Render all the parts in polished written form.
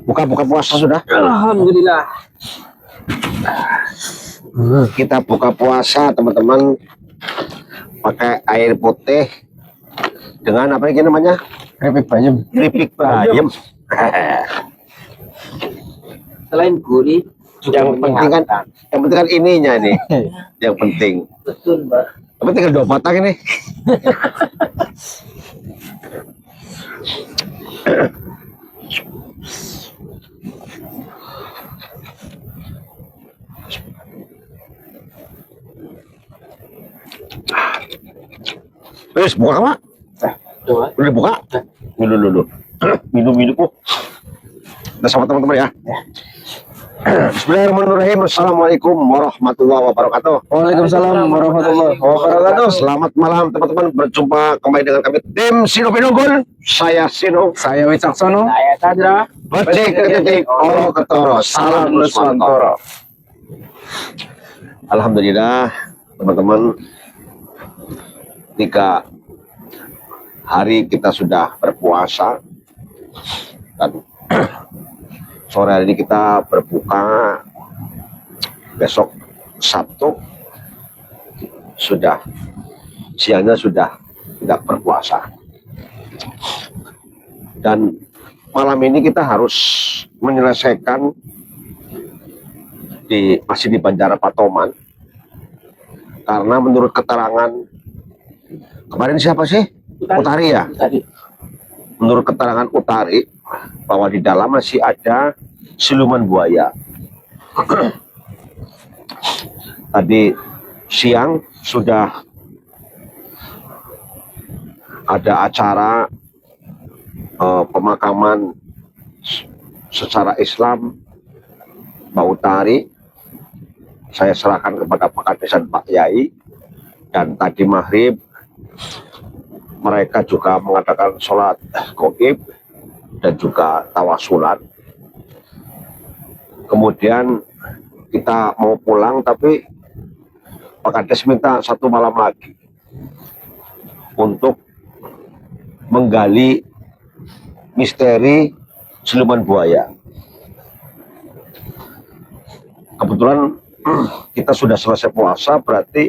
Buka puasa sudah? Alhamdulillah. Kita buka puasa teman-teman pakai air putih dengan apa ini namanya? Keripik bayam. Keripik bayam. Selain gurih, yang penting kan ininya nih. Yang penting. Betul, Mbak. Tapi tinggal 2 batang ini. Wes buka apa? Coba. Udah buka? Minum dulu. Minum kok. Kita sama teman-teman ya. Bismillahirrahmanirrahim. Assalamualaikum warahmatullahi wabarakatuh. Waalaikumsalam warahmatullahi wabarakatuh. Selamat malam teman-teman. Berjumpa kembali dengan kami tim Sino Pinunggul. Saya Sino. Saya Wicaksono. Saya Chandra. Betik Oro Ketoro. Salam Nuswantoro. Alhamdulillah teman-teman, 3 hari kita sudah berpuasa dan sore hari ini kita berbuka, besok Sabtu sudah siangnya sudah tidak berpuasa, dan malam ini kita harus menyelesaikan masih di Banjar Patoman, karena menurut keterangan kemarin siapa sih? Utari ya? Menurut keterangan Utari bahwa di dalam masih ada siluman buaya. Tadi siang sudah ada acara pemakaman secara Islam Pak Utari. Saya serahkan kepada Pak Kades dan Pak Yai, dan tadi maghrib mereka juga mengadakan sholat goib dan juga tawasulan. Kemudian kita mau pulang, tapi Pak Kades minta 1 malam lagi untuk menggali misteri siluman buaya. Kebetulan kita sudah selesai puasa, berarti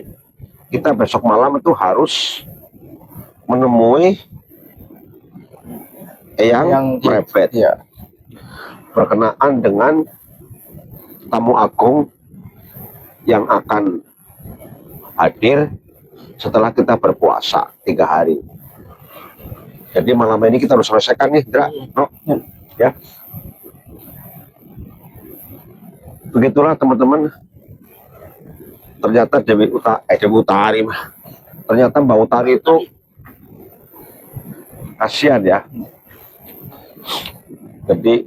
kita besok malam itu harus menemui yang merepet ya, berkenaan dengan tamu agung yang akan hadir setelah kita berpuasa 3 hari. Jadi malam ini kita harus selesaikan nih, Dra. No, ya. Begitulah teman-teman. Ternyata Dewi Utari mah. Ternyata Mbak Utari itu kasihan ya. Jadi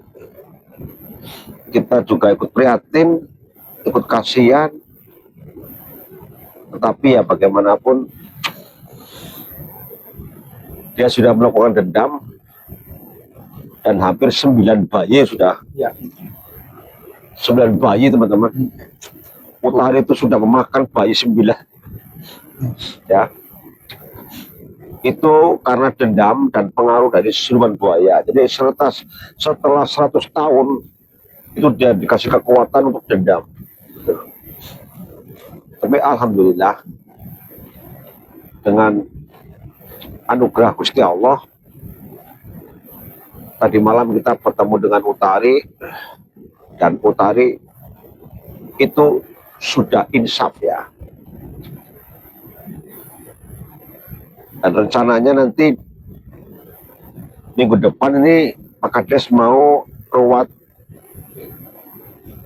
kita juga ikut prihatin, ikut kasihan. Tetapi ya bagaimanapun dia sudah melakukan dendam, dan hampir 9 bayi sudah. Ya. 9 bayi teman-teman. Utari itu sudah memakan bayi 9. Ya. Itu karena dendam dan pengaruh dari siluman buaya. Jadi setelah 100 tahun itu dia dikasih kekuatan untuk dendam. Tapi alhamdulillah dengan anugerah Gusti Allah, tadi malam kita bertemu dengan Utari, dan Utari itu sudah insaf ya. Dan rencananya nanti minggu depan ini Pak Kades mau ruwat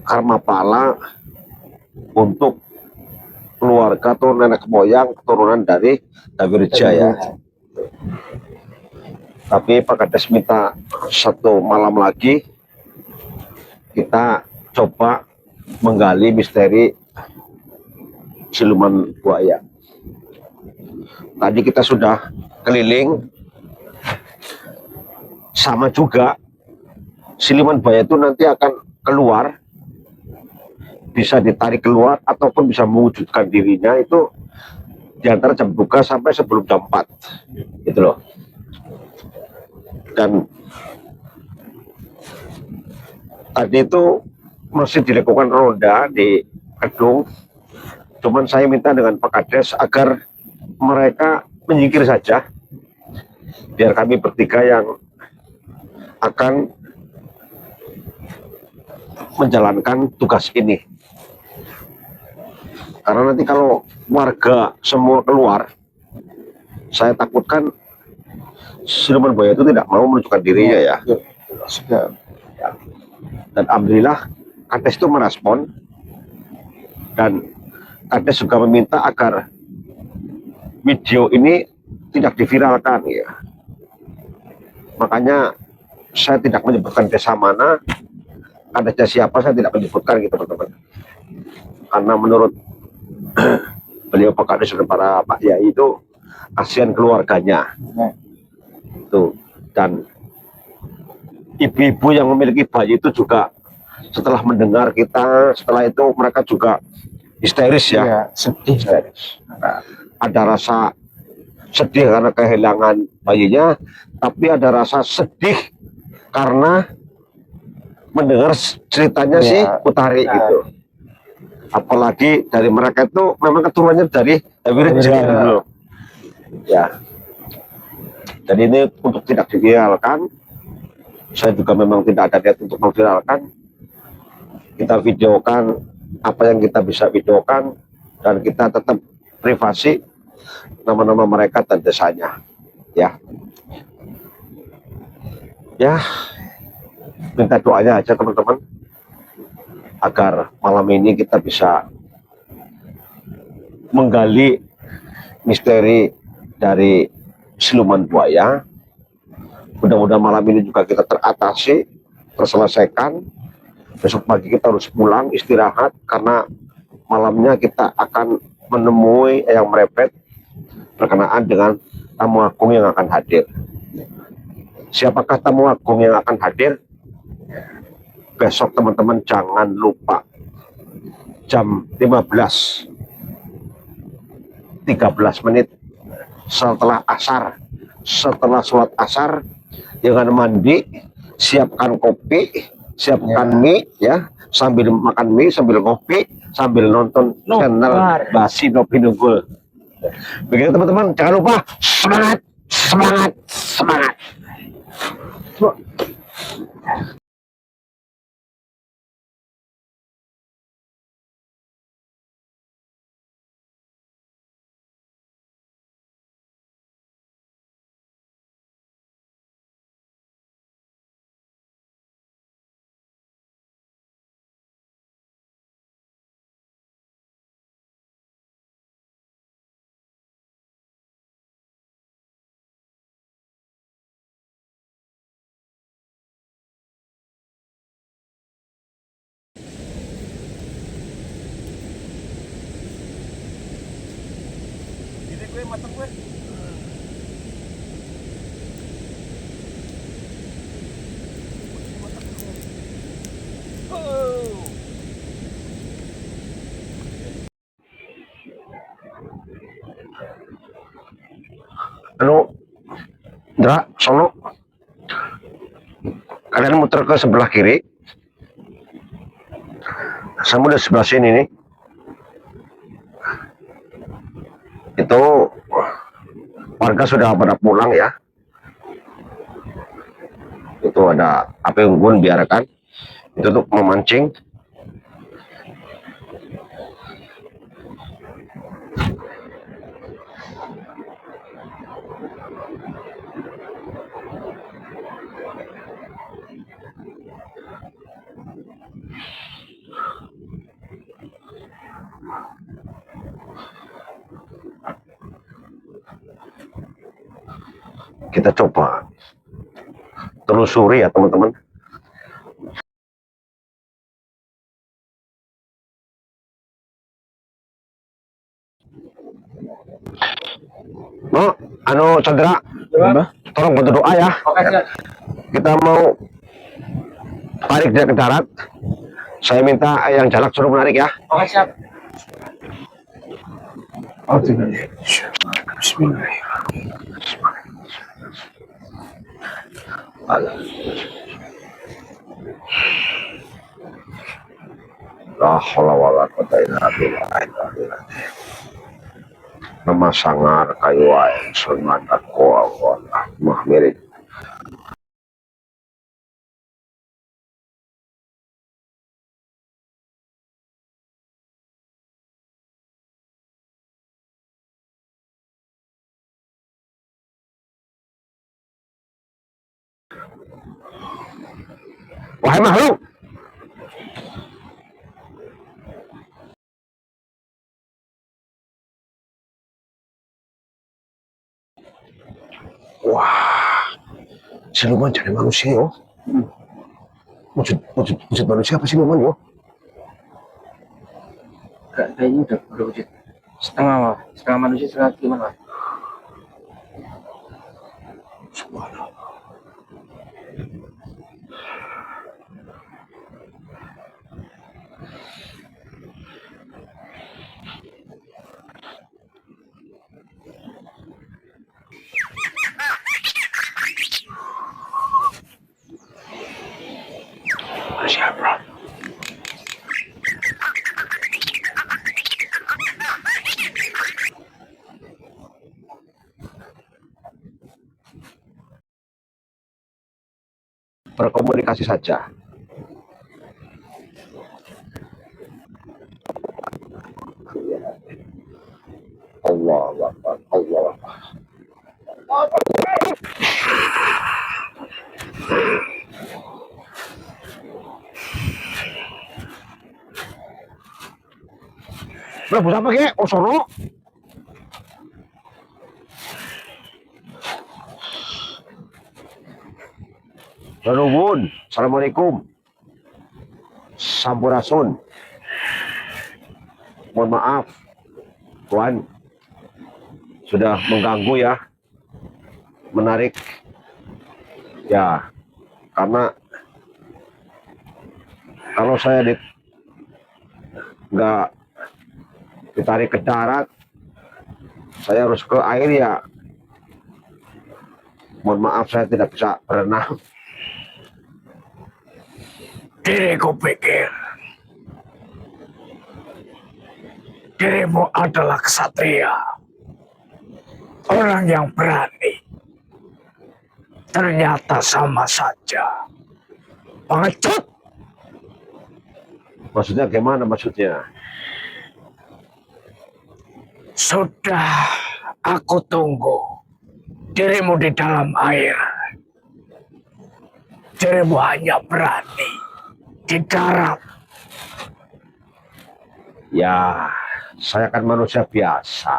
karma pala untuk keluarga atau nenek moyang keturunan dari Wirja. Tapi Pak Kades minta 1 malam lagi kita coba menggali misteri siluman buaya. Tadi kita sudah keliling, sama juga siluman buaya itu nanti akan keluar, bisa ditarik keluar ataupun bisa mewujudkan dirinya itu di antara jam 2 sampai sebelum jam 4 gitu loh. Dan tadi itu masih dilakukan ronda di gedung. Cuman saya minta dengan Pak Kades agar mereka menyingkir saja, biar kami bertiga yang akan menjalankan tugas ini. Karena nanti kalau warga semua keluar, saya takutkan siluman buaya itu tidak mau menunjukkan dirinya ya. Sudah. Dan alhamdulillah Kades itu merespon, dan Kades juga meminta agar video ini tidak diviralkan ya. Makanya saya tidak menyebutkan desa mana, Kadesnya siapa saya tidak menyebutkan gitu teman-teman. Karena menurut beliau Pak Kades dan para Pak Yai itu kasihan keluarganya. Tuh, dan ibu-ibu yang memiliki bayi itu juga setelah mendengar kita, setelah itu mereka juga histeris ya. Iya, sedih. Histeris. Ada rasa sedih karena kehilangan bayinya, tapi ada rasa sedih karena mendengar ceritanya si Utari itu. Apalagi dari mereka itu memang keturunannya dari Wirja dulu. Ya. Jadi ini untuk tidak diviralkan, saya juga memang tidak ada niat untuk memviralkan. Kita videokan apa yang kita bisa videokan, dan kita tetap privasi nama-nama mereka dan desanya. Ya. Ya. Minta doanya aja teman-teman, agar malam ini kita bisa menggali misteri dari siluman buaya. Mudah-mudahan malam ini juga kita teratasi, terselesaikan. Besok pagi kita harus pulang istirahat, karena malamnya kita akan menemui Eyang Merepet berkenaan dengan tamu agung yang akan hadir. Siapakah tamu agung yang akan hadir? Besok teman-teman jangan lupa jam 15:13 setelah asar, setelah sholat asar, jangan mandi, siapkan kopi, siapkan mie ya, sambil makan mie, sambil kopi, sambil nonton channel Basi Nopi Nunggul. Begitu teman-teman, jangan lupa semangat, semangat, semangat. Indra, sono, kalian muter ke sebelah kiri. Saya udah sebelah sini nih. Itu warga sudah pada pulang ya. Itu ada api unggun, biarkan. Itu untuk memancing. Kita coba telusuri ya teman-teman. Chandra, tolong bantu doa ya. Kita mau tarik dia ke darat. Saya minta yang Jalak suruh menarik ya. Oke, siap. Bismillahirrahmanirrahim. La haula wala quwata illa billah. Nama sangar kayu wae sunat aku Allah mah mirip. Wahai makhluk, wah, siluman jadi manusia oh. Wujud manusia apa siluman oh? Kayaknya udah berwujud setengah manusia setengah gimana? Subhanallah. Siapa? Berkomunikasi saja. Allah Akbar, Allah Akbar. Berapa apa ke? Oh sono. Nuwun. Assalamualaikum. Sampurasun. Mohon maaf, Tuan, sudah mengganggu ya, menarik ya, karena kalau saya nggak ditarik ke darat, saya harus ke air ya. Mohon maaf, saya tidak bisa berenang. Diriku pikir dirimu adalah kesatria, orang yang berani. Ternyata sama saja pengecut. Maksudnya gimana maksudnya? Sudah aku tunggu dirimu di dalam air. Dirimu hanya berani di darat. Ya, saya kan manusia biasa.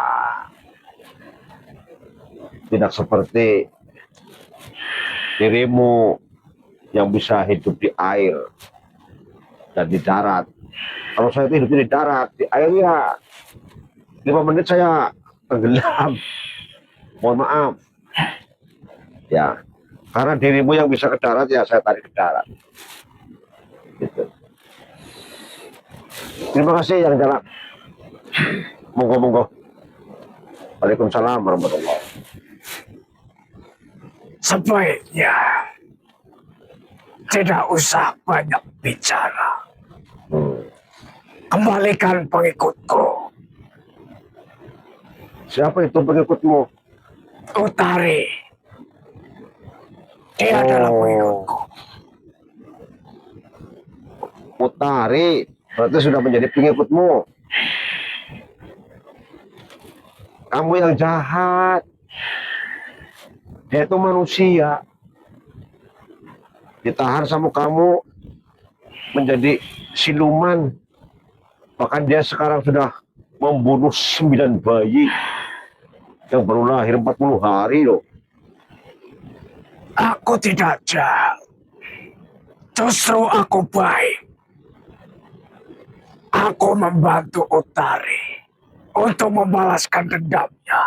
Tidak seperti dirimu yang bisa hidup di air dan di darat. Kalau saya itu hidup di darat, di air ya 5 menit saya tenggelam. Mohon maaf. Ya, karena dirimu yang bisa ke darat ya saya tarik ke darat. Gitu. Terima kasih yang jalan. Monggo. Waalaikumsalam warahmatullahi. Sebaiknya tidak usah banyak bicara. Kembalikan pengikutku. Siapa itu pengikutmu? Utari. Dia adalah pengikutku. Utari, berarti sudah menjadi pengikutmu. Kamu yang jahat. Dia itu manusia. Ditahan sama kamu menjadi siluman. Bahkan dia sekarang sudah membunuh 9 bayi yang baru lahir 40 hari loh. Aku tidak jahat. Justru aku baik. Aku membantu Utari untuk membalaskan dendamnya.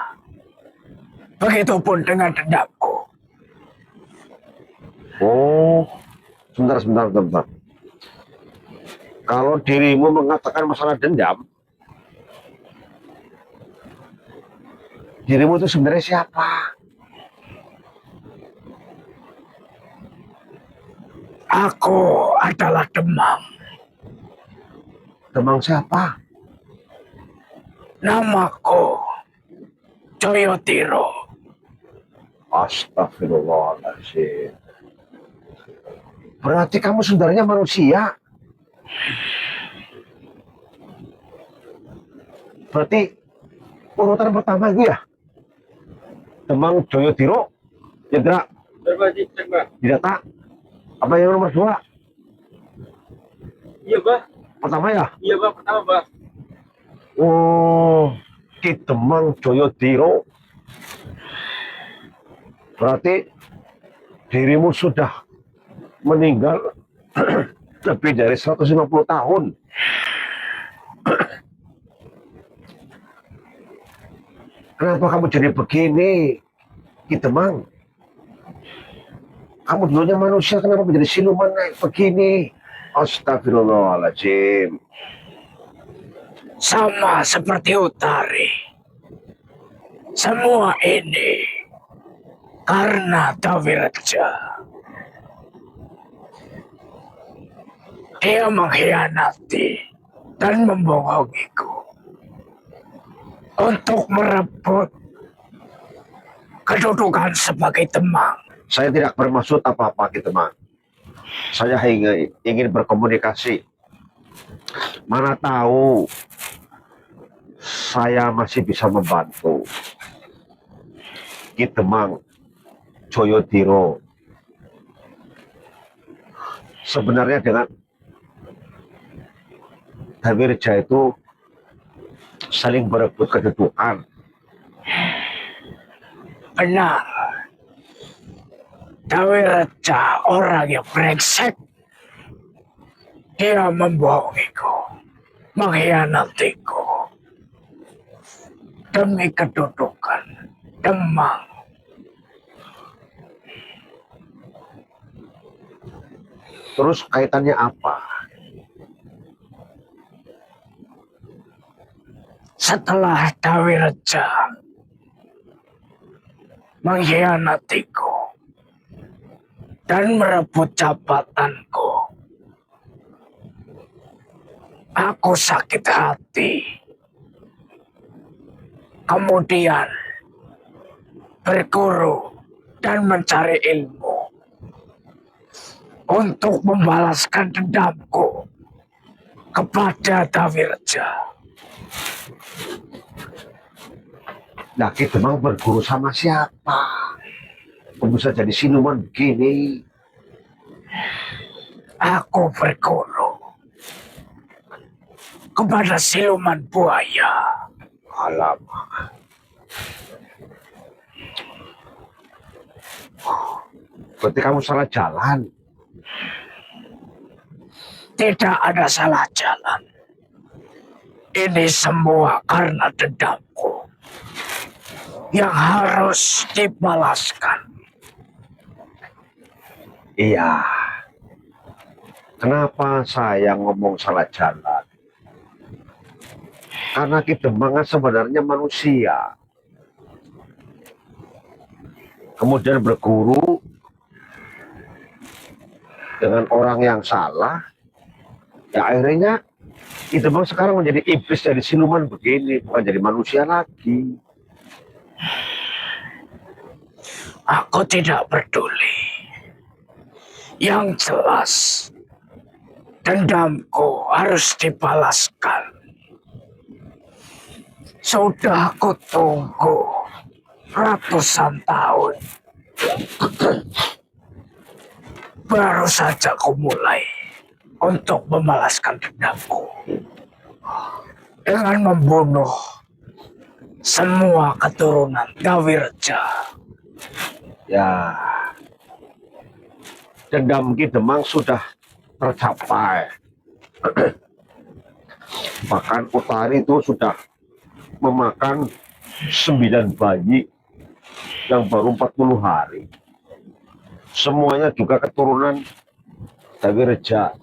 Begitupun dengan dendamku. Oh, sebentar. Kalau dirimu mengatakan masalah dendam, dirimu itu sebenarnya siapa? Aku adalah Demam. Temang siapa? Namaku Coyotiro. Astagfirullahaladzim. Berarti kamu sebenarnya manusia. Berarti urutan pertama itu ya? Temang Joyodiro, Jendra, Berbagi, cek, Mbak. Didata. Apa yang nomor 2? Iya, Mbak. Pertama ya? Iya, Mbak. Pertama, Mbak. Oh, Ki Temang Joyodiro. Berarti dirimu sudah meninggal lebih dari 150 tahun. Kenapa kamu jadi begini, Ki Temang? Kamu dulunya manusia, kenapa menjadi siluman naik begini? Astagfirullahaladzim. Sama seperti Utari. Semua ini karena Dawireja. Dia mengkhianati dan membohongiku untuk merebut kedudukan sebagai Temang. Saya tidak bermaksud apa-apa, Ki Temang. Saya ingin berkomunikasi. Mana tahu saya masih bisa membantu. Ki Temang Joyodiro. Sebenarnya dengan Dawireja itu saling berebut kedudukan. Benar. Dawireja orang yang brengsek. Dia membohongiku, mengkhianatiku demi kedudukan Temang. Terus kaitannya apa? Setelah Dawireja mengkhianatiku dan merebut jabatanku, aku sakit hati. Kemudian berguru dan mencari ilmu untuk membalaskan dendamku kepada Dawireja. Nah, Ki Temang berguru sama siapa? Kok bisa jadi siluman begini? Aku berguru kepada siluman buaya. Alamak. Berarti kamu salah jalan. Tidak ada salah jalan. Ini semua karena dendamku yang harus dibalaskan. Iya. Kenapa saya ngomong salah jalan? Karena Ki Temang sebenarnya manusia. Kemudian berguru dengan orang yang salah. Ya akhirnya Ki Temang sekarang menjadi iblis, dari siluman begini, bukan jadi manusia lagi. Aku tidak peduli. Yang jelas, dendamku harus dibalaskan. Sudah aku tunggu ratusan tahun. Baru saja aku mulai untuk membalaskan dendamku dengan membunuh semua keturunan Dawireja. Ya, dendam Ki Temang sudah tercapai. Bahkan Utari itu sudah memakan 9 bayi yang baru 40 hari. Semuanya juga keturunan Dawireja.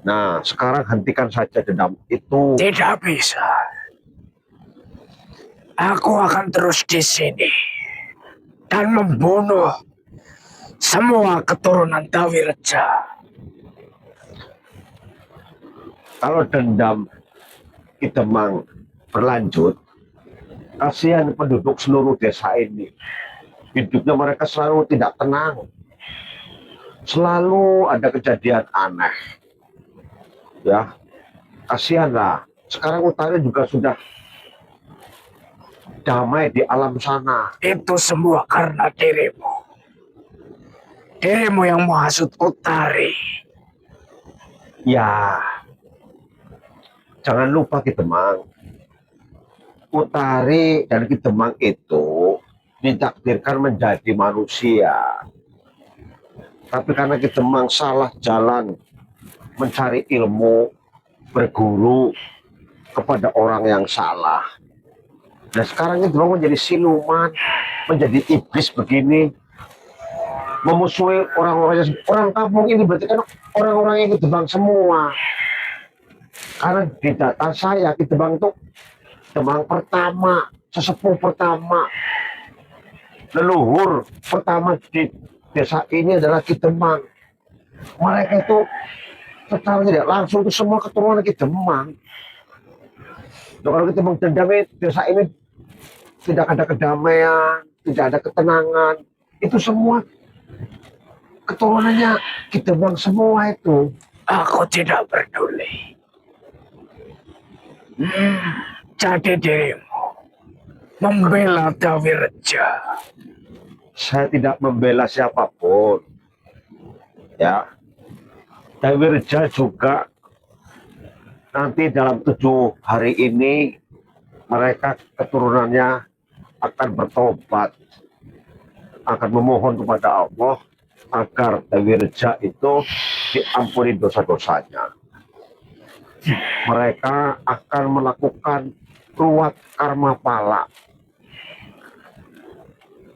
Nah, sekarang hentikan saja dendam itu. Tidak bisa. Aku akan terus di sini dan membunuh semua keturunan Dawireja. Kalau dendam Demang berlanjut, kasihan penduduk seluruh desa ini. Hidupnya mereka selalu tidak tenang. Selalu ada kejadian aneh. Ya, kasihanlah. Sekarang Utari juga sudah damai di alam sana. Itu semua karena dirimu. Dirimu yang menghasut Utari. Ya, jangan lupa Ki Demang. Utari dan Ki Demang itu ditakdirkan menjadi manusia. Tapi karena Ki Demang salah jalan mencari ilmu, berguru kepada orang yang salah. Dan sekarang Ki Demang menjadi siluman, menjadi iblis begini, memusuhi orang kampung ini, berarti kan orang-orang yang Ki Demang semua. Karena di data saya Ki Demang itu Demang pertama, sesepuh pertama, leluhur pertama di desa ini adalah Ki Demang. Mereka itu secara tidak langsung itu semua keturunan Ki Demang. Nah, kalau Ki Demang dendam, desa ini tidak ada kedamaian, tidak ada ketenangan. Itu semua keturunannya Ki Demang semua itu. Aku tidak peduli. Jadi dirimu membela Dewi Reja. Saya tidak membela siapapun. Ya, Dewi Reja juga nanti dalam 7 hari ini mereka keturunannya akan bertobat, akan memohon kepada Allah agar Dewi Reja itu diampuni dosa-dosanya. Mereka akan melakukan ruwat karma pala.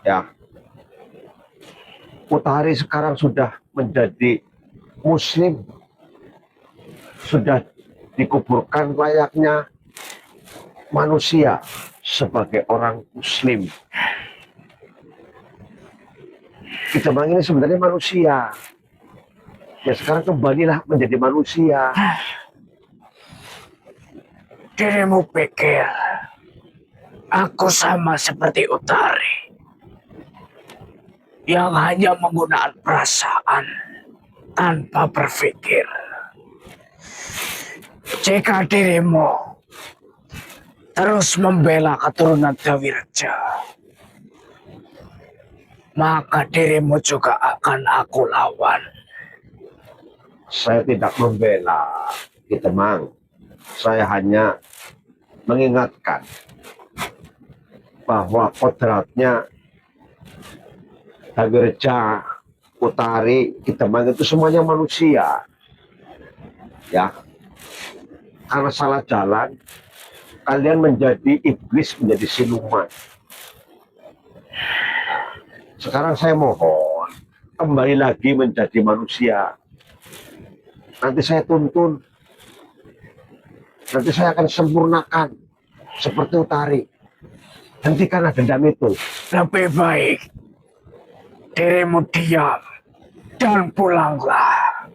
Ya, Utari sekarang sudah menjadi muslim, sudah dikuburkan layaknya manusia sebagai orang muslim. Ki Demang ini sebenarnya manusia. Ya, sekarang kembalilah menjadi manusia. Dirimu pikir aku sama seperti Utari yang hanya menggunakan perasaan tanpa berpikir. Jika dirimu terus membela keturunan Dewi Reja, maka dirimu juga akan aku lawan. Saya tidak membela Ki Demang. Saya hanya mengingatkan bahwa kodratnya Dewi Reja, Utari, Ki Demang itu semuanya manusia. Ya, karena salah jalan, kalian menjadi iblis, menjadi siluman. Sekarang saya mohon kembali lagi menjadi manusia. Nanti saya tuntun, nanti saya akan sempurnakan seperti Utari. Hentikanlah dendam itu. Lebih baik dirimu diam dan pulanglah.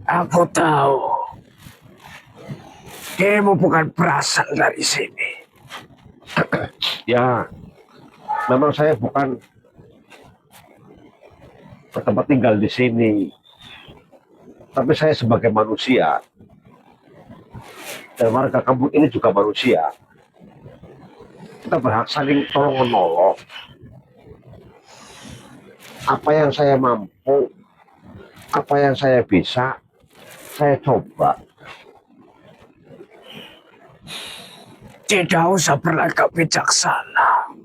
Aku tahu dirimu bukan berasal dari sini. Ya, memang saya bukan bertempat tinggal di sini, tapi saya sebagai manusia dan warga kampung ini juga manusia. Kita berhak saling tolong menolong. Apa yang saya mampu, apa yang saya bisa, saya coba. Tidak usah berlagak bijaksana.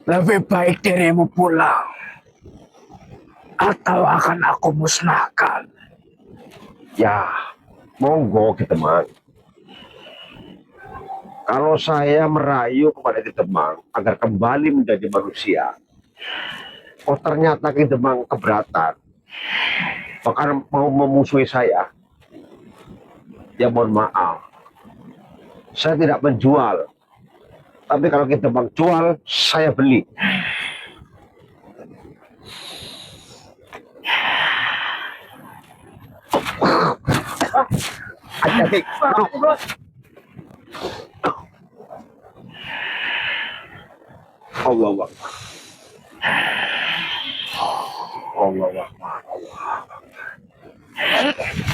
Lebih baik dirimu pulang, atau akan aku musnahkan. Ya, monggo Ki Demang. Kalau saya merayu kepada Ki Demang agar kembali menjadi manusia, oh ternyata Ki Demang keberatan, bahkan mau memusuhi saya, ya mohon maaf, saya tidak menjual. Tapi kalau Ki Demang jual, saya beli. Jadi, Allah Akbar. Allah Akbar.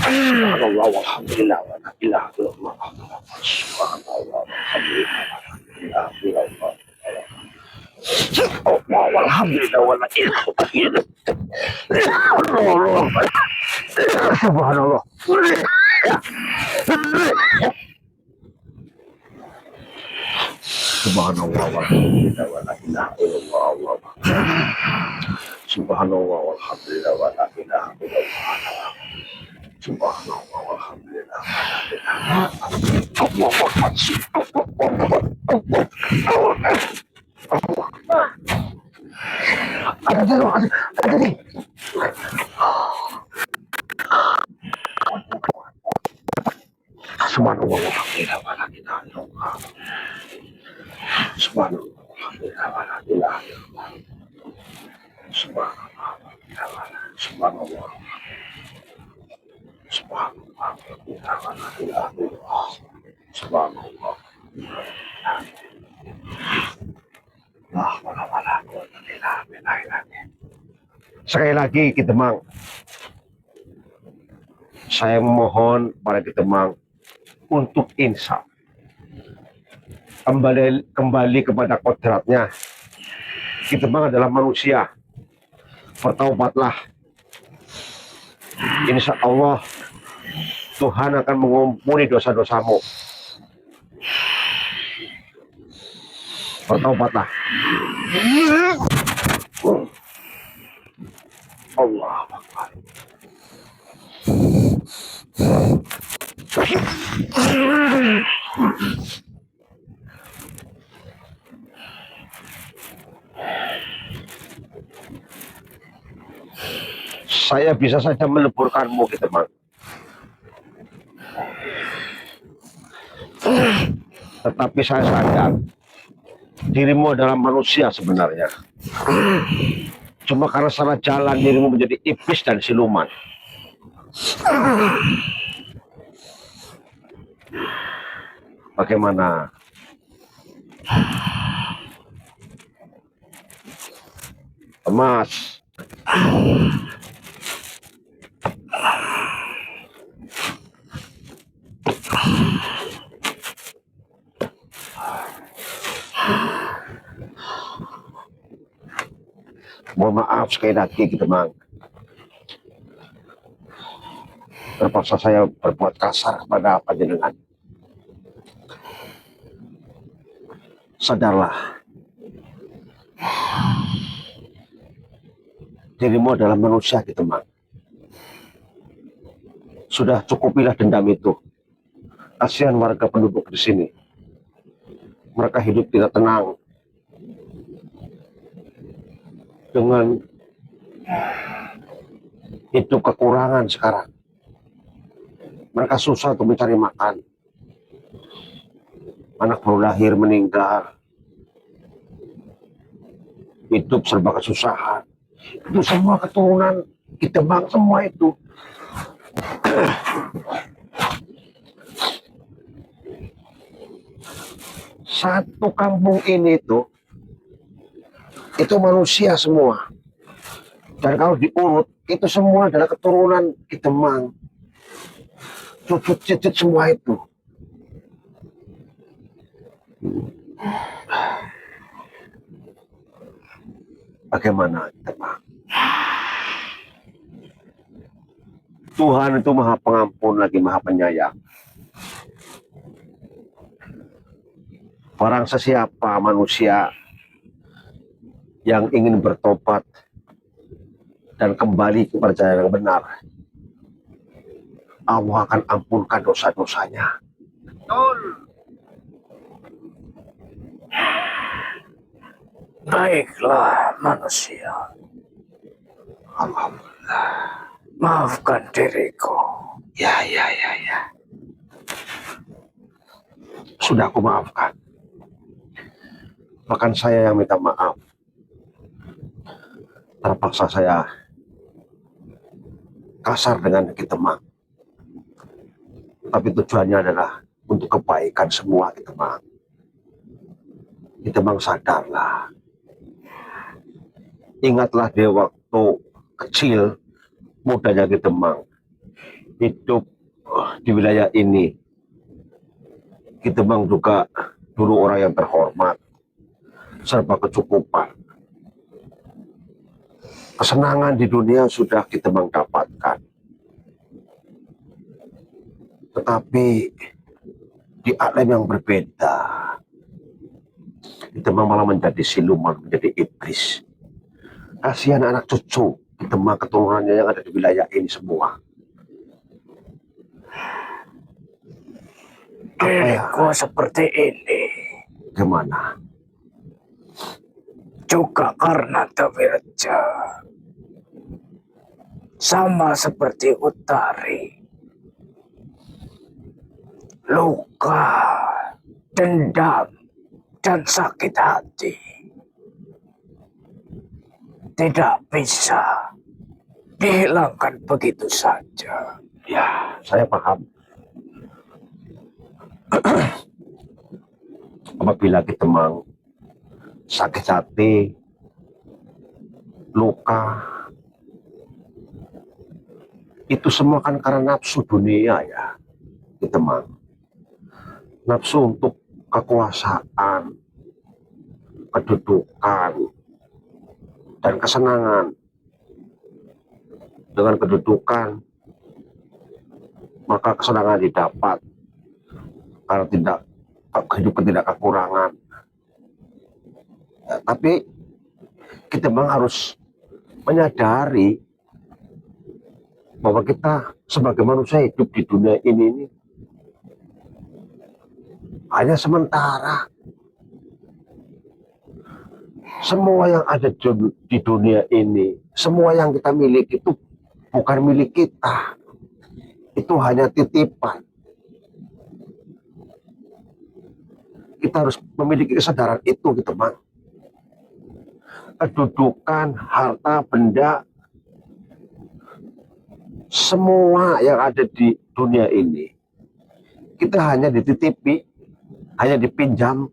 Subhanallah walhamdulillah wa la ilaha illallah. Subhanallah walhamdulillah wa la ilaha illallah. Allah walhamdulillah wa la ilaha illallah. Subhanallah. Subhanallah walhamdulillah wa la ilaha illallah. Allah. Subhanallah walhamdulillah wa la ilaha illallah. Subhanallah walhamdulillah wa la ilaha illallah. Ada nih. Subhanallah walhamdulillah wa la ilaha illallah. Subhanallah walhamdulillah wa la ilaha illallah. Subhanallah Subhanallah Subhanallah wa la ilaha illallah. Subhanallah. Sekali lagi kita mang, saya memohon pada kita mang untuk insaf, kembali kepada kodratnya. Kita mang adalah manusia, bertaubatlah. Insya Allah Tuhan akan mengampuni dosa-dosamu. Bertaubatlah. Allah Akbar. Saya bisa saja meleburkanmu, gitu, Bang. Tetapi saya sadar dirimu adalah manusia sebenarnya. Cuma karena salah jalan dirimu menjadi iblis dan siluman. Bagaimana? Mas, mohon maaf sekali lagi, gitu, Bang. Terpaksa saya berbuat kasar kepada panjenengan. Sadarlah, dirimu adalah manusia, gitu, Bang. Sudah cukupilah dendam itu. Kasihan warga penduduk di sini. Mereka hidup tidak tenang dengan hidup kekurangan sekarang. Mereka susah untuk mencari makan. Anak baru lahir meninggal. Hidup serba kesusahan. Itu semua keturunan kita, Bang, semua itu. Satu kampung ini itu manusia semua. Dan kalau diurut, itu semua adalah keturunan kita, Bang. Cucut-cucut semua itu. Bagaimana kita, Bang? Tuhan itu maha pengampun lagi maha penyayang. Barang sesiapa manusia yang ingin bertobat dan kembali kepada jalan yang benar, Allah akan ampunkan dosa-dosanya. Baiklah manusia, Alhamdulillah. maafkan diriku. Ya. Sudah aku maafkan. Bahkan saya yang minta maaf. Terpaksa saya kasar dengan kita, Mang. Tapi tujuannya adalah untuk kebaikan semua kita bang. Kita bang sadarlah. Ingatlah dia waktu kecil, mudanya kita bang hidup di wilayah ini. Kita bang juga dulu orang yang terhormat, serba kecukupan. Kesenangan di dunia sudah kita bang dapatkan. Tetapi di alam yang berbeda, kita malah menjadi siluman, menjadi iblis. Kasihan anak cucu kita mah keturunannya yang ada di wilayah ini semua. Diriku seperti ini Gimana? juga karena Tawirja. Sama seperti Utari. Luka, dendam, dan sakit hati tidak bisa dihilangkan begitu saja. Ya, saya paham. Apabila kita memang sakit hati, luka, itu semua kan karena nafsu dunia ya. Kita memang nafsu untuk kekuasaan, kedudukan, dan kesenangan. Dengan kedudukan, maka kesenangan didapat. Karena hidup tidak kekurangan. Ya, tapi kita memang harus menyadari bahwa kita sebagai manusia hidup di dunia ini hanya sementara. Semua yang ada di dunia ini, semua yang kita miliki itu bukan milik kita. Itu hanya titipan. Kita harus memiliki kesadaran itu gitu bang. Kedudukan, harta, benda, semua yang ada di dunia ini, kita hanya dititipi, hanya dipinjam,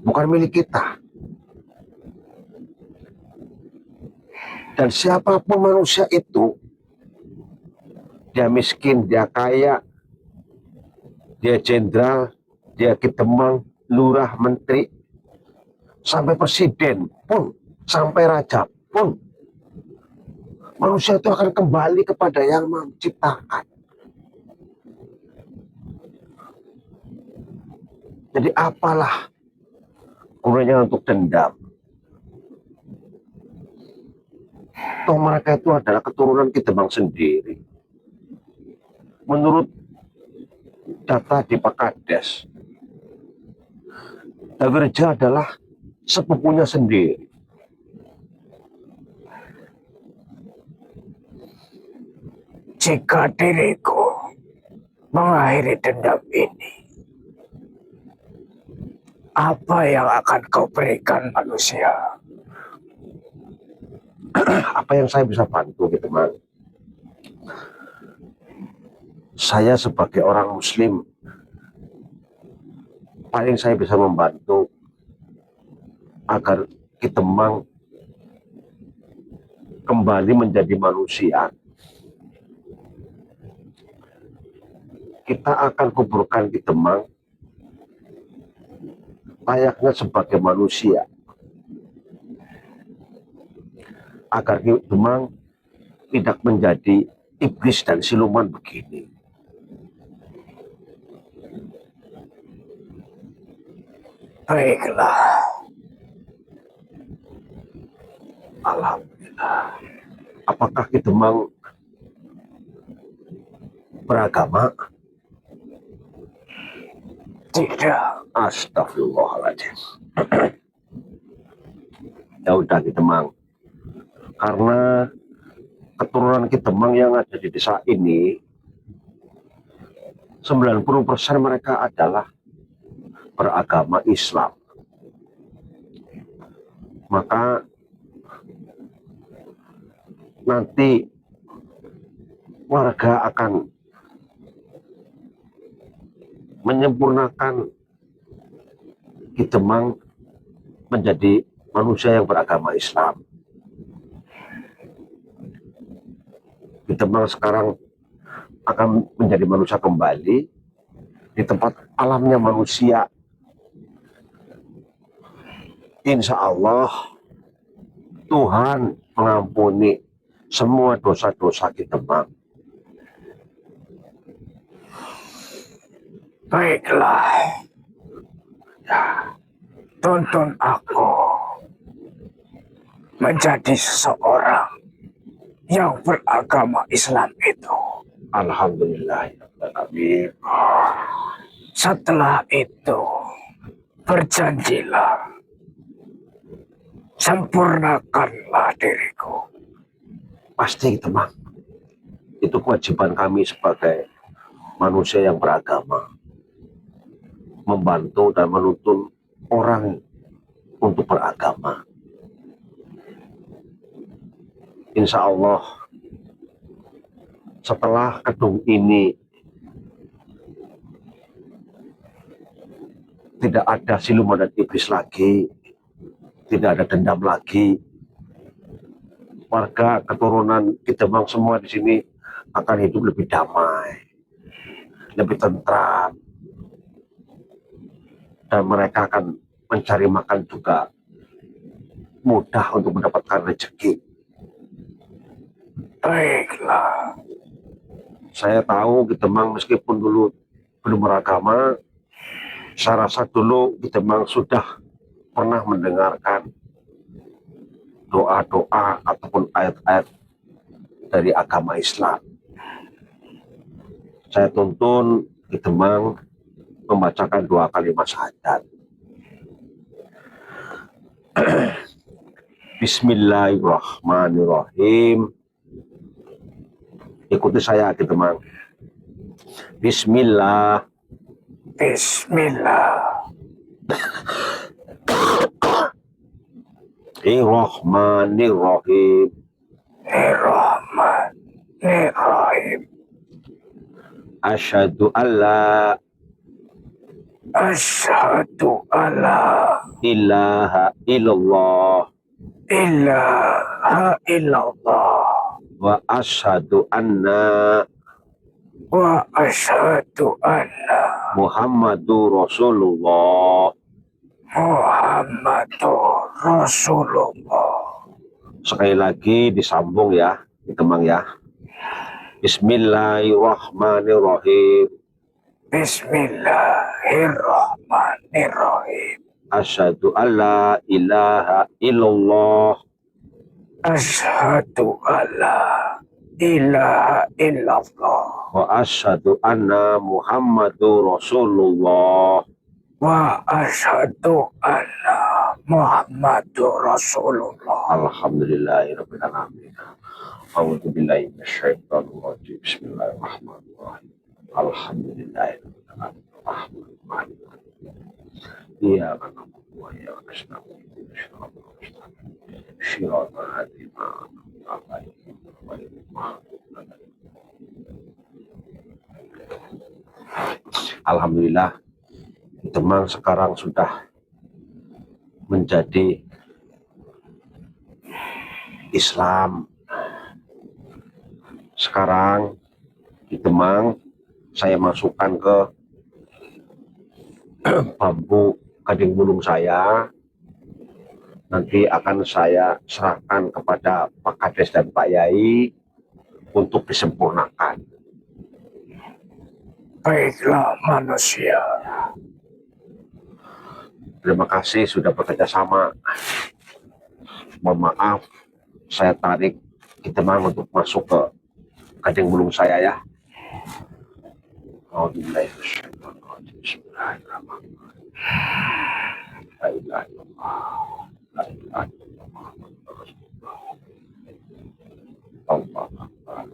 bukan milik kita. Dan siapapun manusia itu, dia miskin, dia kaya, dia jenderal, dia kitemang, lurah, menteri, sampai presiden pun, sampai raja pun, manusia itu akan kembali kepada yang menciptakan. Jadi apalah gunanya untuk dendam? Toh mereka itu adalah keturunan kita bang sendiri. Menurut data di Pakades, Tawirja adalah sepupunya sendiri. Jika diriku mengakhiri dendam ini, apa yang akan kau berikan manusia? Apa yang saya bisa bantu gitu bang? Saya sebagai orang muslim, paling saya bisa membantu agar kita memang kembali menjadi manusia. Kita akan kuburkan kita memang layaknya sebagai manusia, agar kita memang tidak menjadi iblis dan siluman begini. Baiklah. Alhamdulillah. Apakah kita memang beragama? Tidak. Astagfirullahaladzim. Ya udah kita memang, karena keturunan kita memang yang ada di desa ini 90% mereka adalah beragama Islam. Maka nanti warga akan menyempurnakan kita menjadi manusia yang beragama Islam. Kita sekarang akan menjadi manusia kembali di tempat alamnya manusia. Insya Allah Tuhan mengampuni semua dosa-dosa kita, Bang. Baiklah. Ya, tuntun aku menjadi seseorang yang beragama Islam itu. Alhamdulillah. Setelah itu, berjanjilah, sempurnakanlah diriku. Pasti, teman. Itu kewajiban kami sebagai manusia yang beragama. Membantu dan menuntun orang untuk beragama. Insya Allah, setelah gedung ini tidak ada siluman dan iblis lagi, tidak ada dendam lagi. Warga keturunan kita semua di sini akan hidup lebih damai, lebih tentram, dan mereka akan mencari makan juga mudah untuk mendapatkan rezeki. Baiklah. Saya tahu kita meskipun dulu belum beragama, saya rasa dulu kita sudah pernah mendengarkan doa-doa ataupun ayat-ayat dari agama Islam. Saya tuntun kita membacakan 2 kalimat syahadat. Bismillahirrahmanirrahim. Ikuti saya, teman. Bismillah. Irrahmanirrahim. Irrahmanirrahim. Asyhadu alla ilaha illallah wa asyhadu anna Muhammadur Rasulullah. Sekali lagi disambung ya, teman ya. Bismillahirrahmanirrahim. Bismillahirrahmanirrahim. Asyhadu alla ilaha illallah. Asyhadu alla ilaha illallah. Wa asyhadu anna Muhammadur Rasulullah. Wa asyhadu anna Muhammadur Rasulullah. Alhamdulillahirabbil alamin. A'udzu billahi minasyaitonir rajim. Bismillahirrahmanirrahim. Alhamdulillahirabbil alamin. Iya, na'budu wa iyyaka nasta'in. Shiratal ladzina an'amta 'alaihim ghairil maghdubi 'alaihim. Alhamdulillah, teman sekarang sudah menjadi Islam. Sekarang teman saya masukkan ke bambu gading bulung saya. Nanti akan saya serahkan kepada Pak Kades dan Pak Yai untuk disempurnakan. Baiklah manusia. Terima kasih sudah bekerja sama. Mohon maaf, saya tarik kita untuk masuk ke gading bulung saya ya. Bismillahirrahmanirrahim. La ilaha illallah. La ilaha illallah. Allah Akbar.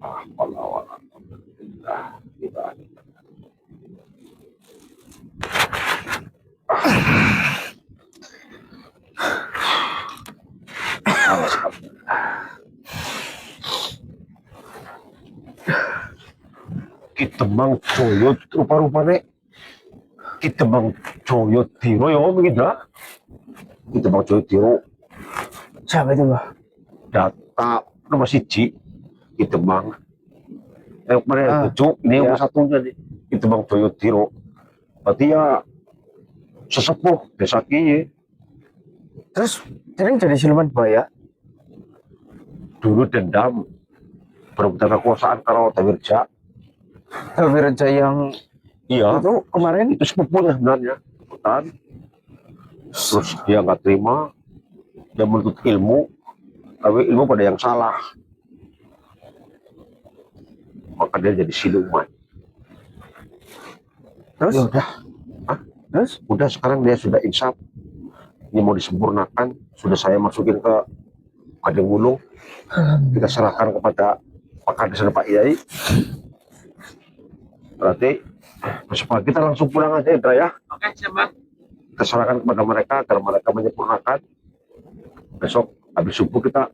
La haula wala quwwata illa billah. Kita mang coyot rupa-rupanya kita bang Joyo Tiro ya begitu. Kita bang Joyo Tiro Siapa itu, Mbah? data nomor siji kita bang yang kemarin Ah, tujuh ini yang iya. nomor satunya nih kita bang Joyo Tiro berarti ya sesepuh desa Kiye Terus sering jadi siluman buaya. dulu dendam berebutan kekuasaan karo Tamirja. Tapi Raja yang Iya, itu kemarin itu sepupunya sebenarnya. Hutan. Terus dia nggak terima, dia menuntut ilmu, tapi ilmu pada yang salah. Maka dia jadi siluman. terus Ya udah, terus udah sekarang dia sudah insaf. Ini mau disempurnakan, sudah saya masukin ke Kadeng Wulung. Kita serahkan kepada Pak Kades dan Pak Yai. Berarti besok pagi kita langsung pulang aja Indra ya. Oke, siap, Bang. Kita serahkan kepada mereka agar mereka menyempurnakan. Besok habis subuh kita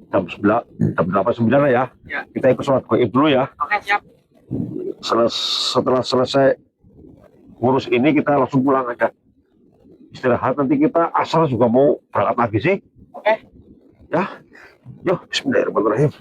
jam 11, jam 8, 9 lah ya. Ya. Kita ikut sholat goib dulu ya. Oke, siap. Setelah selesai ngurus ini kita langsung pulang aja. Istirahat nanti kita asal juga mau berangkat lagi sih. Oke. Ya. Yo, bismillahirrahmanirrahim.